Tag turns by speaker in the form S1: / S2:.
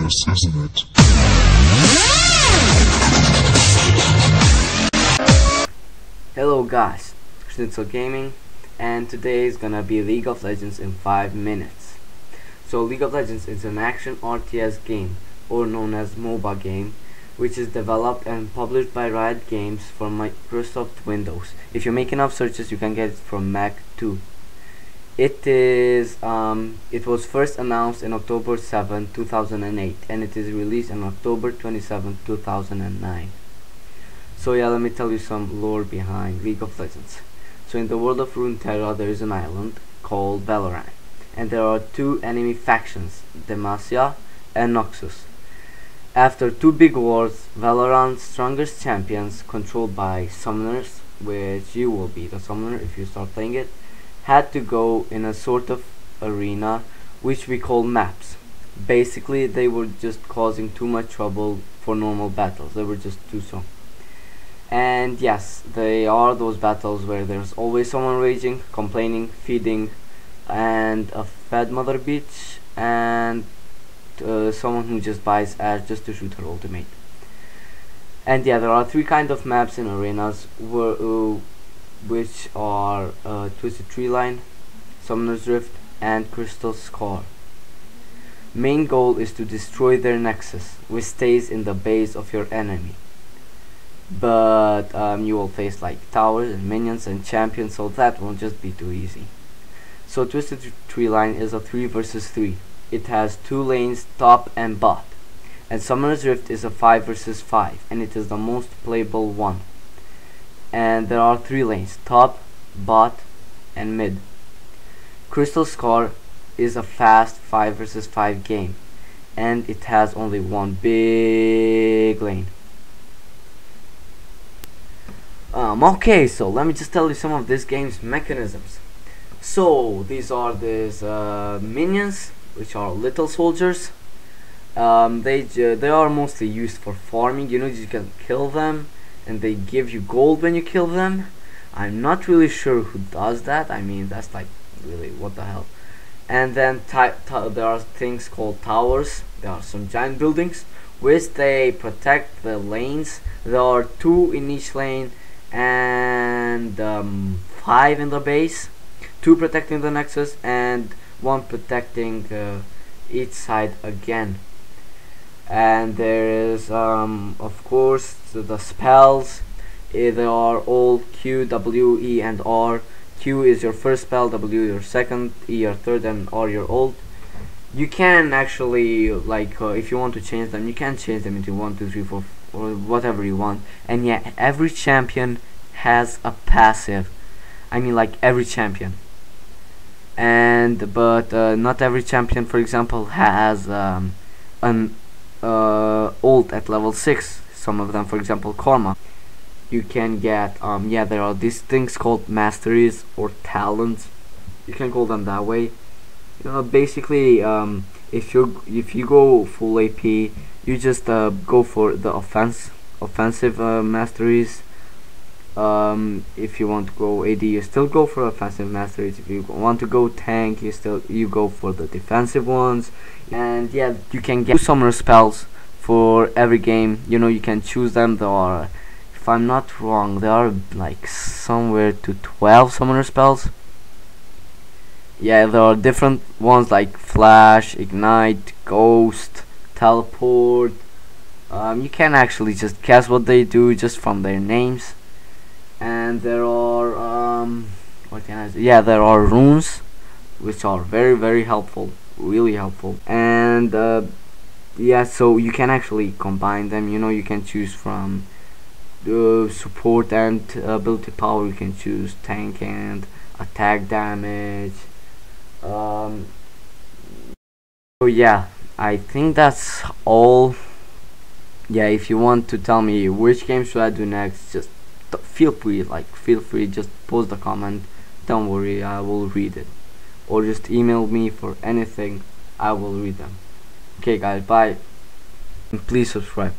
S1: obvious, isn't it?
S2: Hello guys, TheSchnitzelGaming, and today is gonna be League of Legends in 5 minutes. So League of Legends is an action RTS game, or known as MOBA game, which is developed and published by Riot Games for Microsoft Windows. If you make enough searches, you can get it from Mac too. It was first announced in October 7, 2008, and it is released on October 27, 2009. So yeah, let me tell you some lore behind League of Legends. So in the world of Runeterra, there is an island called Valorant, and there are two enemy factions, Demacia and Noxus. After two big wars, Valorant's strongest champions, controlled by summoners, which you will be the summoner if you start playing it, had to go in a sort of arena which we call maps. Basically, they were just causing too much trouble for normal battles. They were just too strong. And yes, they are those battles where there's always someone raging, complaining, feeding, and a fed mother bitch, and someone who just buys ads just to shoot her ultimate. And yeah, there are three kind of maps in arenas, which are Twisted Tree Line, Summoner's Rift, and Crystal Scar. Main goal is to destroy their nexus, which stays in the base of your enemy. But you will face like towers and minions and champions, so that won't just be too easy. So Twisted Tree Line is a 3 versus 3. It has two lanes, top and bot. And Summoner's Rift is a 5 versus 5, and it is the most playable one. And there are three lanes, top, bot, and mid. Crystal Scar is a fast 5 versus 5 game, and it has only one big lane. Okay, so let me just tell you some of this game's mechanisms. So these are these minions, which are little soldiers. They are mostly used for farming. You know, you can kill them and they give you gold when you kill them. I'm not really sure who does that. I mean, that's like, really, what the hell. And then there are things called towers. There are some giant buildings which they protect the lanes. There are 2 in each lane and 5 in the base, 2 protecting the nexus and 1 protecting each side again. And there is of course the spells. They are all Q, W, E and R. Q is your first spell, W your second, E your third, and R your ult. You can actually, like, if you want to change them, you can change them into 1, 2, 3, 4, or whatever you want. And yeah, every champion has a passive. I mean, like, every champion. But not every champion, for example, has an ult at level 6. Some of them, for example, Karma. You can get yeah, there are these things called masteries or talents. You can call them that way. Basically, if you go full AP, you just go for the offensive masteries. If you want to go AD, you still go for offensive masteries. If you want to go tank, you go for the defensive ones. And yeah, you can get 2 summoner spells for every game. You can choose them. There are, if I'm not wrong, there are like somewhere to 12 summoner spells. Yeah, there are different ones like Flash, Ignite, Ghost, Teleport. You can actually just guess what they do just from their names. And there are what can I say? Yeah, there are runes, which are very, very helpful, really helpful. And yeah, so you can actually combine them. You can choose from support and ability power. You can choose tank and attack damage. So yeah, I think that's all. Yeah, if you want to tell me which game should I do next, just feel free, just post a comment. Don't worry, I will read it. Or just email me for anything, I will read them. Okay guys, bye, and please subscribe.